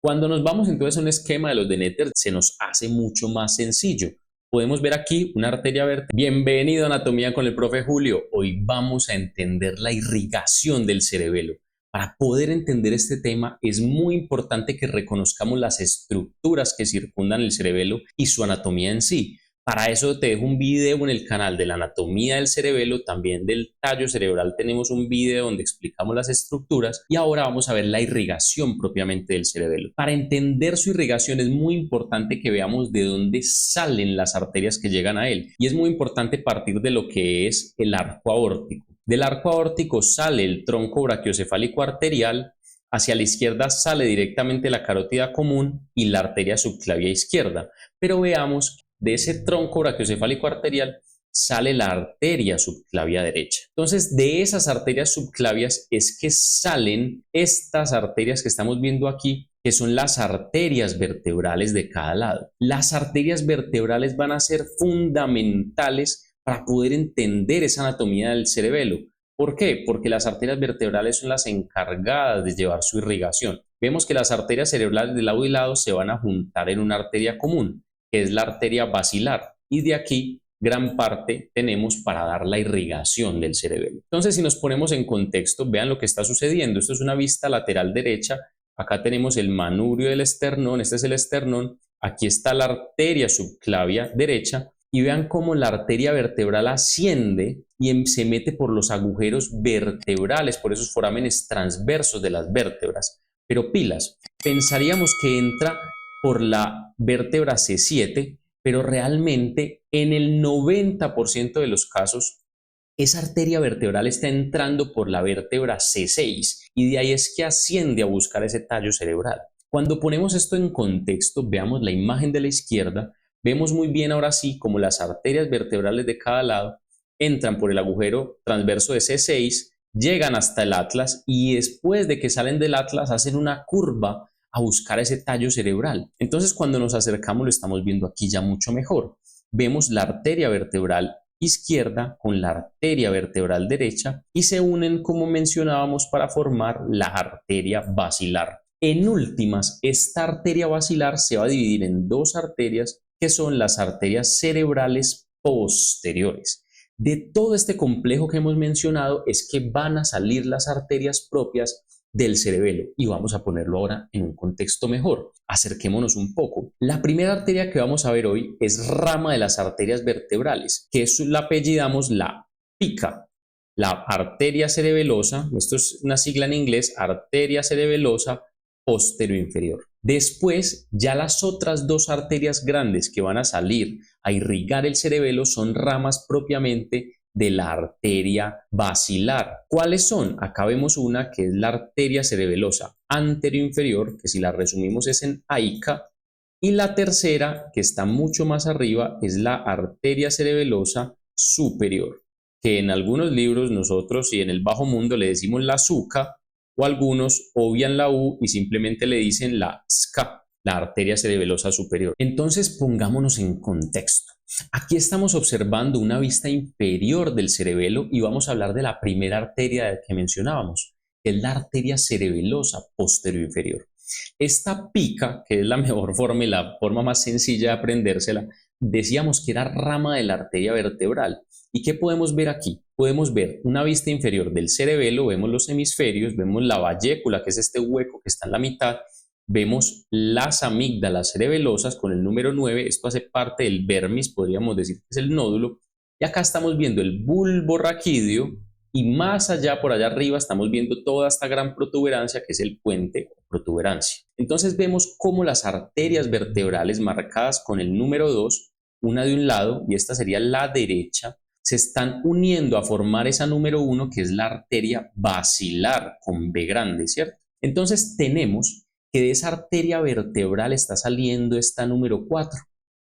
Cuando nos vamos entonces a un esquema de los de Netter, se nos hace mucho más sencillo. Podemos ver aquí una arteria vertebral. Bienvenido a Anatomía con el profe Julio. Hoy vamos a entender la irrigación del cerebelo. Para poder entender este tema es muy importante que reconozcamos las estructuras que circundan el cerebelo y su anatomía en sí. Para eso te dejo un video en el canal de la anatomía del cerebelo, también del tallo cerebral tenemos un video donde explicamos las estructuras y ahora vamos a ver la irrigación propiamente del cerebelo. Para entender su irrigación es muy importante que veamos de dónde salen las arterias que llegan a él y es muy importante partir de lo que es el arco aórtico. Del arco aórtico sale el tronco brachiocefálico arterial, hacia la izquierda sale directamente la carótida común y la arteria subclavia izquierda, pero veamos de ese tronco brachiocefálico arterial sale la arteria subclavia derecha. Entonces, de esas arterias subclavias es que salen estas arterias que estamos viendo aquí, que son las arterias vertebrales de cada lado. Las arterias vertebrales van a ser fundamentales para poder entender esa anatomía del cerebelo. ¿Por qué? Porque las arterias vertebrales son las encargadas de llevar su irrigación. Vemos que las arterias cerebrales de lado y lado se van a juntar en una arteria común, que es la arteria basilar, y de aquí gran parte tenemos para dar la irrigación del cerebelo. Entonces, si nos ponemos en contexto, vean lo que está sucediendo. Esto es una vista lateral derecha. Acá tenemos el manubrio del esternón, este es el esternón. Aquí está la arteria subclavia derecha y vean cómo la arteria vertebral asciende y se mete por los agujeros vertebrales, por esos forámenes transversos de las vértebras. Pero pilas, pensaríamos que entra por la vértebra C7, pero realmente en el 90% de los casos esa arteria vertebral está entrando por la vértebra C6 y de ahí es que asciende a buscar ese tallo cerebral. Cuando ponemos esto en contexto, veamos la imagen de la izquierda, vemos muy bien ahora sí como las arterias vertebrales de cada lado entran por el agujero transverso de C6, llegan hasta el atlas y después de que salen del atlas hacen una curva a buscar ese tallo cerebral. Entonces, cuando nos acercamos, lo estamos viendo aquí ya mucho mejor. Vemos la arteria vertebral izquierda con la arteria vertebral derecha y se unen, como mencionábamos, para formar la arteria basilar. En últimas, esta arteria basilar se va a dividir en dos arterias que son las arterias cerebrales posteriores. De todo este complejo que hemos mencionado es que van a salir las arterias propias del cerebelo y vamos a ponerlo ahora en un contexto mejor. Acerquémonos un poco. La primera arteria que vamos a ver hoy es rama de las arterias vertebrales, que es la apellidamos la pica, la arteria cerebelosa, esto es una sigla en inglés, arteria cerebelosa posterior-inferior. Después, ya las otras dos arterias grandes que van a salir a irrigar el cerebelo son ramas propiamente de la arteria basilar. ¿Cuáles son? Acá vemos una que es la arteria cerebelosa anteroinferior, que si la resumimos es en AICA, y la tercera, que está mucho más arriba, es la arteria cerebelosa superior, que en algunos libros nosotros y en el bajo mundo le decimos la SUCA, o algunos obvian la U y simplemente le dicen la SCA, la arteria cerebelosa superior. Entonces pongámonos en contexto. Aquí estamos observando una vista inferior del cerebelo y vamos a hablar de la primera arteria que mencionábamos, que es la arteria cerebelosa posterior inferior. Esta pica, que es la mejor forma y la forma más sencilla de aprendérsela, decíamos que era rama de la arteria vertebral. ¿Y qué podemos ver aquí? Podemos ver una vista inferior del cerebelo, vemos los hemisferios, vemos la vallécula, que es este hueco que está en la mitad, vemos las amígdalas cerebelosas con el número 9, esto hace parte del vermis, podríamos decir que es el nódulo, y acá estamos viendo el bulbo raquídeo, y más allá, por allá arriba, estamos viendo toda esta gran protuberancia que es el puente o protuberancia. Entonces vemos cómo las arterias vertebrales marcadas con el número 2, una de un lado, y esta sería la derecha, se están uniendo a formar esa número 1, que es la arteria basilar con B grande, ¿cierto? Entonces tenemos que de esa arteria vertebral está saliendo esta número 4,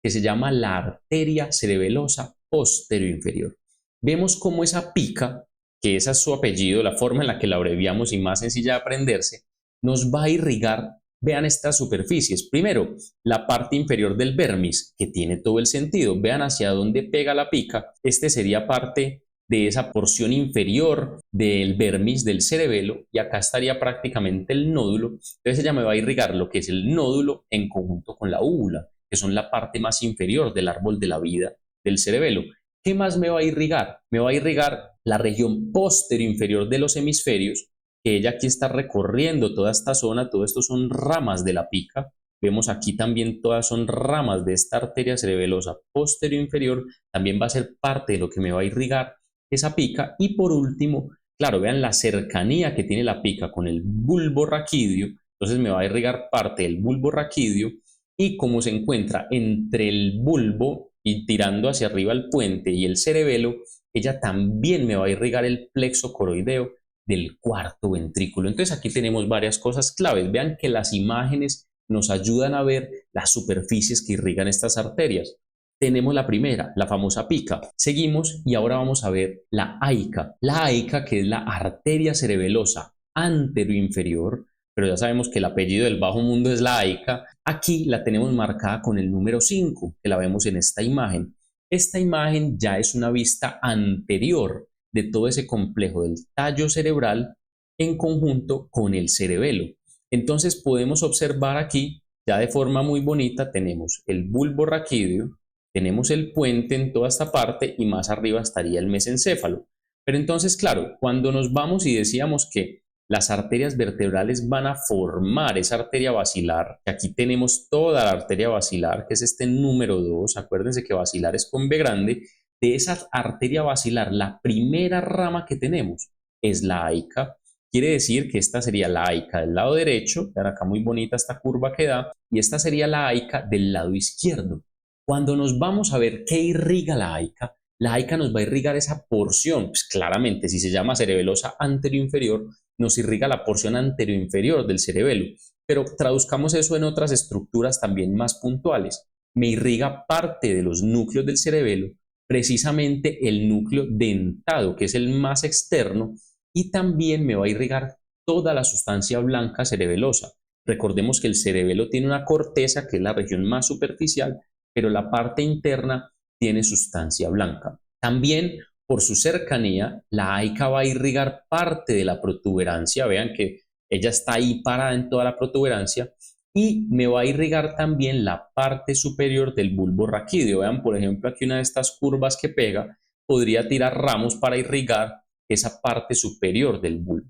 que se llama la arteria cerebelosa posterior inferior. Vemos cómo esa pica, que esa es su apellido, la forma en la que la abreviamos y más sencilla de aprenderse, nos va a irrigar. Vean estas superficies. Primero, la parte inferior del vermis, que tiene todo el sentido. Vean hacia dónde pega la pica. Este sería parte de esa porción inferior del vermis del cerebelo, y acá estaría prácticamente el nódulo. Entonces ella me va a irrigar lo que es el nódulo en conjunto con la úvula, que son la parte más inferior del árbol de la vida del cerebelo. ¿Qué más me va a irrigar? Me va a irrigar la región posterior inferior de los hemisferios, que ella aquí está recorriendo toda esta zona. Todo esto son ramas de la pica. Vemos aquí también todas son ramas de esta arteria cerebelosa posterior inferior. También va a ser parte de lo que me va a irrigar esa pica. Y por último, claro, vean la cercanía que tiene la pica con el bulbo raquídeo. Entonces me va a irrigar parte del bulbo raquídeo, y como se encuentra entre el bulbo y tirando hacia arriba el puente y el cerebelo, ella también me va a irrigar el plexo coroideo del cuarto ventrículo. Entonces aquí tenemos varias cosas claves. Vean que las imágenes nos ayudan a ver las superficies que irrigan estas arterias. Tenemos la primera, la famosa pica. Seguimos y ahora vamos a ver la aica. La aica, que es la arteria cerebelosa anteroinferior, pero ya sabemos que el apellido del bajo mundo es la aica. Aquí la tenemos marcada con el número 5, que la vemos en esta imagen. Esta imagen ya es una vista anterior de todo ese complejo del tallo cerebral en conjunto con el cerebelo. Entonces podemos observar aquí, ya de forma muy bonita, tenemos el bulbo raquídeo, tenemos el puente en toda esta parte y más arriba estaría el mesencéfalo. Pero entonces, claro, cuando nos vamos y decíamos que las arterias vertebrales van a formar esa arteria basilar, que aquí tenemos toda la arteria basilar, que es este número 2, acuérdense que basilar es con B grande. De esa arteria basilar, la primera rama que tenemos es la aica. Quiere decir que esta sería la aica del lado derecho, vean acá muy bonita esta curva que da, y esta sería la aica del lado izquierdo. Cuando nos vamos a ver qué irriga la aica nos va a irrigar esa porción. Pues claramente, si se llama cerebelosa anteroinferior, nos irriga la porción anteroinferior del cerebelo. Pero traduzcamos eso en otras estructuras también más puntuales. Me irriga parte de los núcleos del cerebelo, precisamente el núcleo dentado, que es el más externo, y también me va a irrigar toda la sustancia blanca cerebelosa. Recordemos que el cerebelo tiene una corteza, que es la región más superficial, pero la parte interna tiene sustancia blanca. También, por su cercanía, la aica va a irrigar parte de la protuberancia. Vean que ella está ahí parada en toda la protuberancia, y me va a irrigar también la parte superior del bulbo raquídeo. Vean, por ejemplo, aquí una de estas curvas que pega podría tirar ramos para irrigar esa parte superior del bulbo.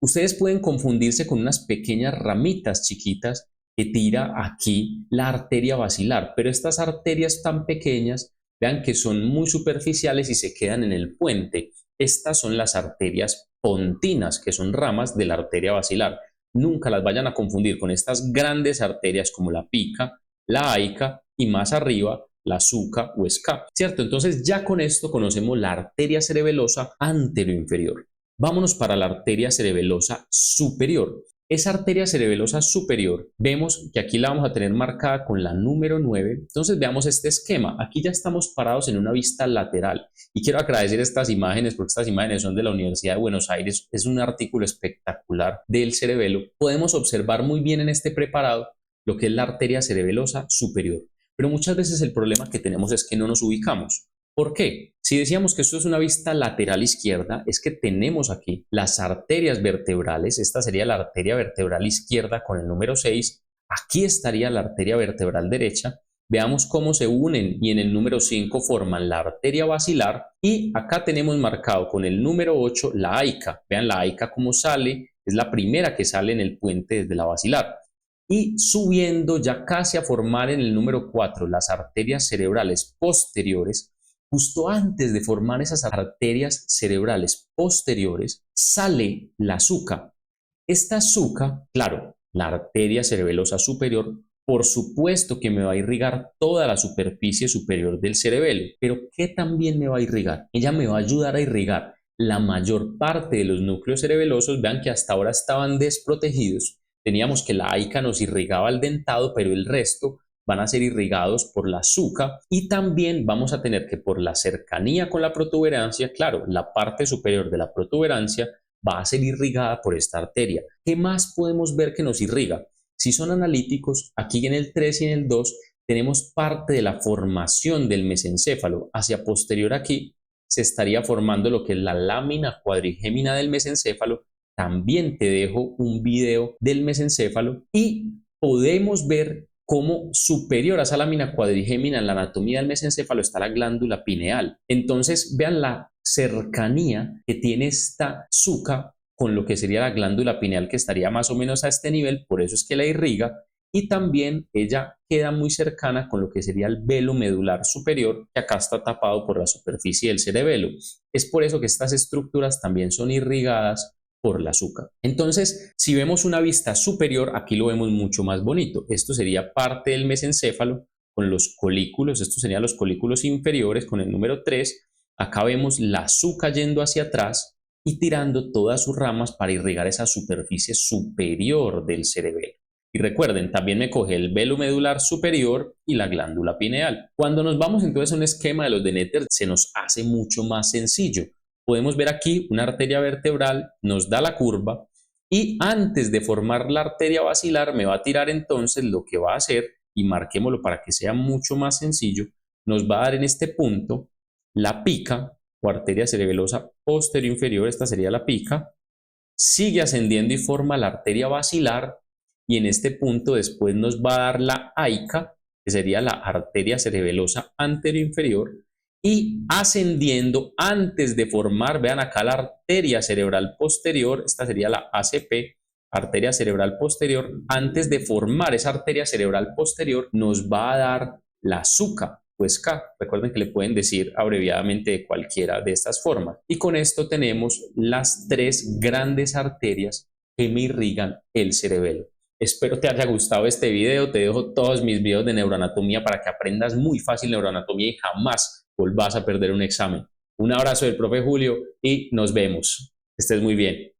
Ustedes pueden confundirse con unas pequeñas ramitas chiquitas que tira aquí la arteria basilar, pero estas arterias tan pequeñas, vean que son muy superficiales y se quedan en el puente. Estas son las arterias pontinas, que son ramas de la arteria basilar. Nunca las vayan a confundir con estas grandes arterias como la pica, la aica y más arriba la suca o SCA, ¿cierto? Entonces ya con esto conocemos la arteria cerebelosa anteroinferior. Vámonos para la arteria cerebelosa superior. Esa arteria cerebelosa superior, vemos que aquí la vamos a tener marcada con la número 9. Entonces veamos este esquema. Aquí ya estamos parados en una vista lateral. Y quiero agradecer estas imágenes porque estas imágenes son de la Universidad de Buenos Aires. Es un artículo espectacular del cerebelo. Podemos observar muy bien en este preparado lo que es la arteria cerebelosa superior. Pero muchas veces el problema que tenemos es que no nos ubicamos. ¿Por qué? Si decíamos que esto es una vista lateral izquierda, es que tenemos aquí las arterias vertebrales. Esta sería la arteria vertebral izquierda con el número 6. Aquí estaría la arteria vertebral derecha. Veamos cómo se unen y en el número 5 forman la arteria basilar. Y acá tenemos marcado con el número 8 la aica. Vean la aica cómo sale. Es la primera que sale en el puente desde la basilar. Y subiendo ya casi a formar en el número 4 las arterias cerebrales posteriores. Justo antes de formar esas arterias cerebrales posteriores, sale la suca. Esta suca, claro, la arteria cerebelosa superior, por supuesto que me va a irrigar toda la superficie superior del cerebelo, pero ¿qué también me va a irrigar? Ella me va a ayudar a irrigar la mayor parte de los núcleos cerebelosos. Vean que hasta ahora estaban desprotegidos. Teníamos que la aica nos irrigaba el dentado, pero el resto van a ser irrigados por la suca, y también vamos a tener que por la cercanía con la protuberancia, claro, la parte superior de la protuberancia va a ser irrigada por esta arteria. ¿Qué más podemos ver que nos irriga? Si son analíticos, aquí en el 3 y en el 2 tenemos parte de la formación del mesencéfalo. Hacia posterior aquí se estaría formando lo que es la lámina cuadrigémina del mesencéfalo. También te dejo un video del mesencéfalo y podemos ver cómo superior a esa lámina cuadrigémina en la anatomía del mesencéfalo está la glándula pineal. Entonces vean la cercanía que tiene esta zuca con lo que sería la glándula pineal, que estaría más o menos a este nivel, por eso es que la irriga, y también ella queda muy cercana con lo que sería el velo medular superior, que acá está tapado por la superficie del cerebelo. Es por eso que estas estructuras también son irrigadas por la azúcar. Entonces, si vemos una vista superior, aquí lo vemos mucho más bonito. Esto sería parte del mesencéfalo con los colículos, estos serían los colículos inferiores con el número 3. Acá vemos la azúcar yendo hacia atrás y tirando todas sus ramas para irrigar esa superficie superior del cerebelo. Y recuerden, también me coge el velo medular superior y la glándula pineal. Cuando nos vamos entonces a un esquema de los de Netter, se nos hace mucho más sencillo. Podemos ver aquí una arteria vertebral, nos da la curva y antes de formar la arteria basilar me va a tirar entonces lo que va a hacer, y marquémoslo para que sea mucho más sencillo, nos va a dar en este punto la pica o arteria cerebelosa posterior inferior, esta sería la pica, sigue ascendiendo y forma la arteria basilar y en este punto después nos va a dar la aica, que sería la arteria cerebelosa anterior inferior, y ascendiendo antes de formar, vean acá la arteria cerebral posterior, esta sería la ACP, arteria cerebral posterior, antes de formar esa arteria cerebral posterior nos va a dar la SUCA, pues K. Recuerden que le pueden decir abreviadamente de cualquiera de estas formas. Y con esto tenemos las tres grandes arterias que me irrigan el cerebelo. Espero te haya gustado este video. Te dejo todos mis videos de neuroanatomía para que aprendas muy fácil neuroanatomía y jamás volvás a perder un examen. Un abrazo del profe Julio y nos vemos. Que estés muy bien.